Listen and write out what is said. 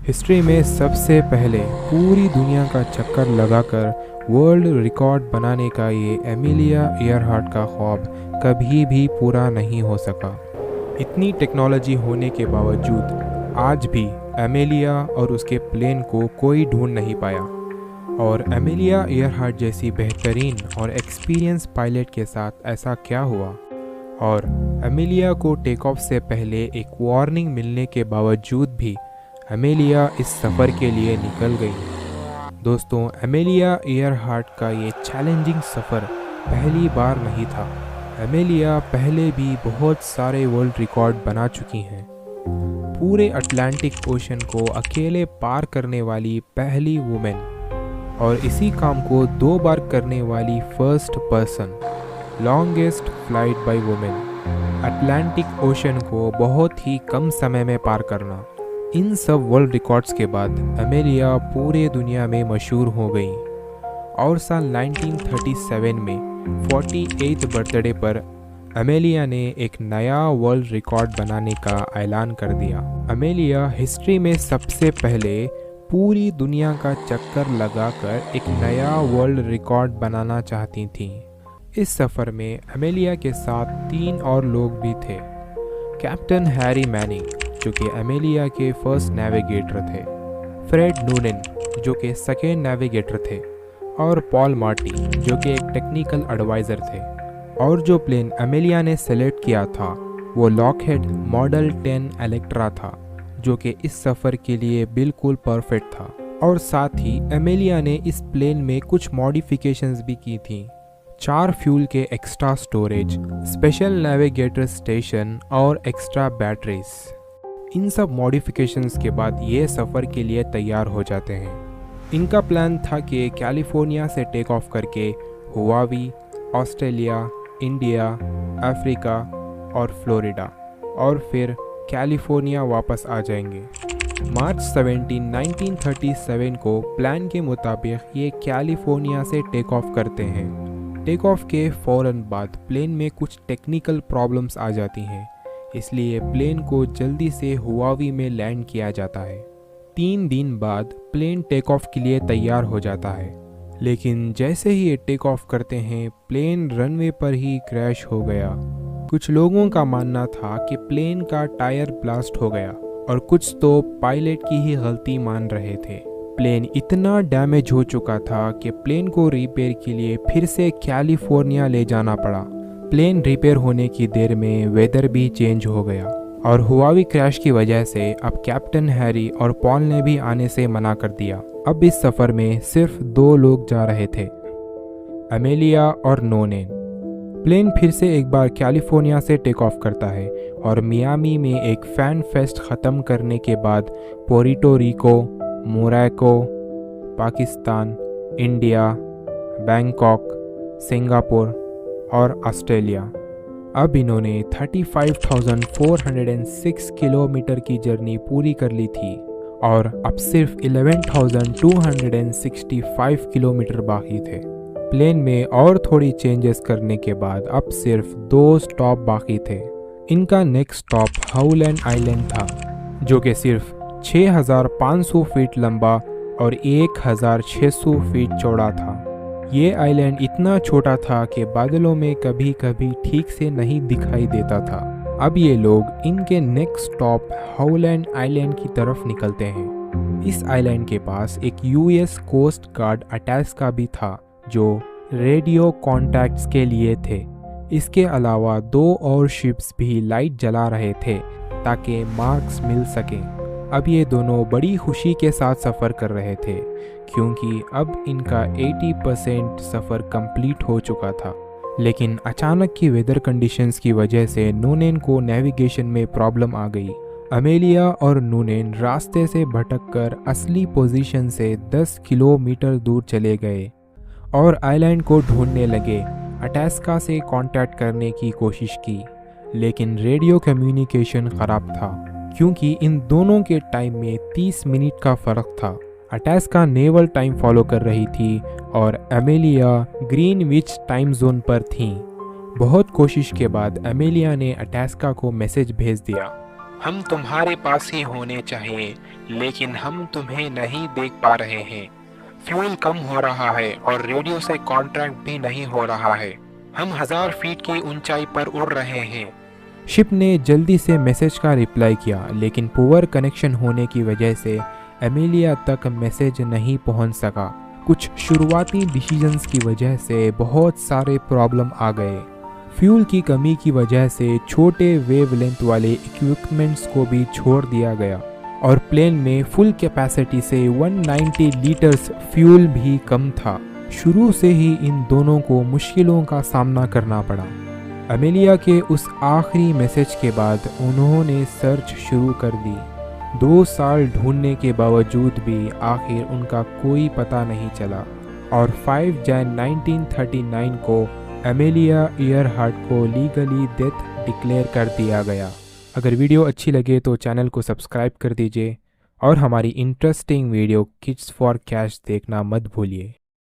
History में सबसे पहले पूरी दुनिया का चक्कर लगाकर वर्ल्ड रिकॉर्ड बनाने का ये एमिलिया ईयरहार्ट का ख्वाब कभी भी पूरा नहीं हो सका। इतनी टेक्नोलॉजी होने के बावजूद आज भी एमिलिया और उसके प्लेन को कोई ढूंढ नहीं पाया। और एमिलिया ईयरहार्ट जैसी बेहतरीन और एक्सपीरियंस पायलट के साथ ऐसा क्या हुआ, और एमिलिया को टेक ऑफ से पहले एक वार्निंग मिलने के बावजूद भी एमिलिया इस सफ़र के लिए निकल गई। दोस्तों, एमिलिया ईयरहार्ट का ये चैलेंजिंग सफ़र पहली बार नहीं था। एमिलिया पहले भी बहुत सारे वर्ल्ड रिकॉर्ड बना चुकी हैं। पूरे अटलांटिक ओशन को अकेले पार करने वाली पहली वुमेन, और इसी काम को 2 बार करने वाली first person. Longest flight by women, Atlantic ocean को बहुत ही कम समय में पार करना। इन सब वर्ल्ड रिकॉर्ड्स के बाद एमिलिया पूरे दुनिया में मशहूर हो गई, और साल 1937 में 48th बर्थडे पर एमिलिया ने एक नया वर्ल्ड रिकॉर्ड बनाने का ऐलान कर दिया। एमिलिया हिस्ट्री में सबसे पहले पूरी दुनिया का चक्कर लगाकर एक नया वर्ल्ड रिकॉर्ड बनाना चाहती थी। इस सफ़र में एमिलिया के साथ 3 और लोग भी थे। कैप्टन हैरी मैनिंग, जो कि एमिलिया के फर्स्ट नेविगेटर थे, फ्रेड नूनेन, जो कि सेकेंड नेविगेटर थे, और पॉल मार्टी, जो कि एक टेक्निकल एडवाइज़र थे। और जो प्लेन एमिलिया ने सेलेक्ट किया था वो लॉकहेड मॉडल 10 इलेक्ट्रा था, जो कि इस सफ़र के लिए बिल्कुल परफेक्ट था। और साथ ही एमिलिया ने इस प्लेन में कुछ मॉडिफिकेशंस भी की थी। 4 फ्यूल के extra storage, special navigator station और एक्स्ट्रा बैटरीज। इन सब मॉडिफिकेशंस के बाद ये सफ़र के लिए तैयार हो जाते हैं। इनका प्लान था कि कैलिफोर्निया से टेक ऑफ करके हुआवी, ऑस्ट्रेलिया, इंडिया, अफ्रीका और फ्लोरिडा, और फिर कैलिफोर्निया वापस आ जाएंगे। मार्च 17, 1937 को प्लान के मुताबिक ये कैलिफोर्निया से टेक ऑफ करते हैं। टेक ऑफ के फ़ौरन बाद प्लेन में कुछ टेक्निकल प्रॉब्लम्स आ जाती हैं, इसलिए प्लेन को जल्दी से हुआवी में लैंड किया जाता है। 3 दिन बाद प्लेन टेक ऑफ के लिए तैयार हो जाता है, लेकिन जैसे ही ये टेक ऑफ करते हैं प्लेन रनवे पर ही क्रैश हो गया। कुछ लोगों का मानना था कि प्लेन का टायर ब्लास्ट हो गया, और कुछ तो पायलट की ही गलती मान रहे थे। प्लेन इतना डैमेज हो चुका था कि प्लेन को रिपेयर के लिए फिर से कैलिफोर्निया ले जाना पड़ा। प्लेन रिपेयर होने की देर में वेदर भी चेंज हो गया, और हुआवी क्रैश की वजह से अब कैप्टन हैरी और पॉल ने भी आने से मना कर दिया। अब इस सफ़र में सिर्फ 2 लोग जा रहे थे, एमिलिया और नूनेन। प्लेन फिर से एक बार कैलिफोर्निया से टेक ऑफ करता है, और मियामी में एक फ़ैन फेस्ट ख़त्म करने के बाद Puerto Rico, Morocco, Pakistan, India, Bangkok, Singapore और ऑस्ट्रेलिया। अब इन्होंने 35,406 किलोमीटर की जर्नी पूरी कर ली थी, और अब सिर्फ 11,265 किलोमीटर बाकी थे। प्लेन में और थोड़ी चेंजेस करने के बाद अब सिर्फ 2 स्टॉप बाकी थे। इनका नेक्स्ट स्टॉप हाउलैंड आइलैंड था, जो कि सिर्फ 6,500 फीट लंबा और 1,600 फीट चौड़ा था। ये आइलैंड इतना छोटा था कि बादलों में कभी कभी ठीक से नहीं दिखाई देता था। अब ये लोग इनके नेक्स्ट स्टॉप हाउलैंड आइलैंड की तरफ निकलते हैं। इस आइलैंड के पास एक यूएस कोस्ट गार्ड अटैस्का भी था, जो रेडियो कॉन्टैक्ट्स के लिए थे। इसके अलावा 2 और शिप्स भी लाइट जला रहे थे ताकि मार्क्स मिल सकें। अब ये दोनों बड़ी खुशी के साथ सफ़र कर रहे थे, क्योंकि अब इनका 80% सफ़र कंप्लीट हो चुका था। लेकिन अचानक की वेदर कंडीशंस की वजह से नूनेन को नेविगेशन में प्रॉब्लम आ गई। एमिलिया और नूनेन रास्ते से भटककर असली पोजीशन से 10 किलोमीटर दूर चले गए और आइलैंड को ढूंढने लगे। अटैस्का से कांटेक्ट करने की कोशिश की, लेकिन रेडियो कम्युनिकेशन ख़राब था, क्योंकि इन दोनों के टाइम में 30 मिनट का फ़र्क था। अटैस्का नेवल टाइम फॉलो कर रही थी और एमिलिया ग्रीनविच टाइम जोन पर थी। बहुत कोशिश के बाद एमिलिया ने अटैस्का को मैसेज भेज दिया हम तुम्हारे पास ही होने चाहिए, लेकिन हम तुम्हें नहीं देख पा रहे हैं। फ्यूल कम हो रहा है और रेडियो से कॉन्ट्रैक्ट भी नहीं हो रहा है। हम 1000 फीट की ऊंचाई पर उड़ रहे हैं। शिप ने जल्दी से मैसेज का रिप्लाई किया, लेकिन पुअर कनेक्शन होने की वजह से एमिलिया तक मैसेज नहीं पहुंच सका। कुछ शुरुआती डिसीजंस की वजह से बहुत सारे प्रॉब्लम आ गए। फ्यूल की कमी की वजह से छोटे वेवलेंथ वाले इक्विपमेंट्स को भी छोड़ दिया गया और प्लेन में फुल कैपेसिटी से 190 लीटर्स फ्यूल भी कम था। शुरू से ही इन दोनों को मुश्किलों का सामना करना पड़ा। एमिलिया के उस आखिरी मैसेज के बाद उन्होंने सर्च शुरू कर दी। 2 साल ढूंढने के बावजूद भी आखिर उनका कोई पता नहीं चला और 5 जन 1939 को एमिलिया ईयरहार्ट को लीगली डेथ डिक्लेयर कर दिया गया। अगर वीडियो अच्छी लगे तो चैनल को सब्सक्राइब कर दीजिए और हमारी interesting video kids for cash देखना मत भूलिए।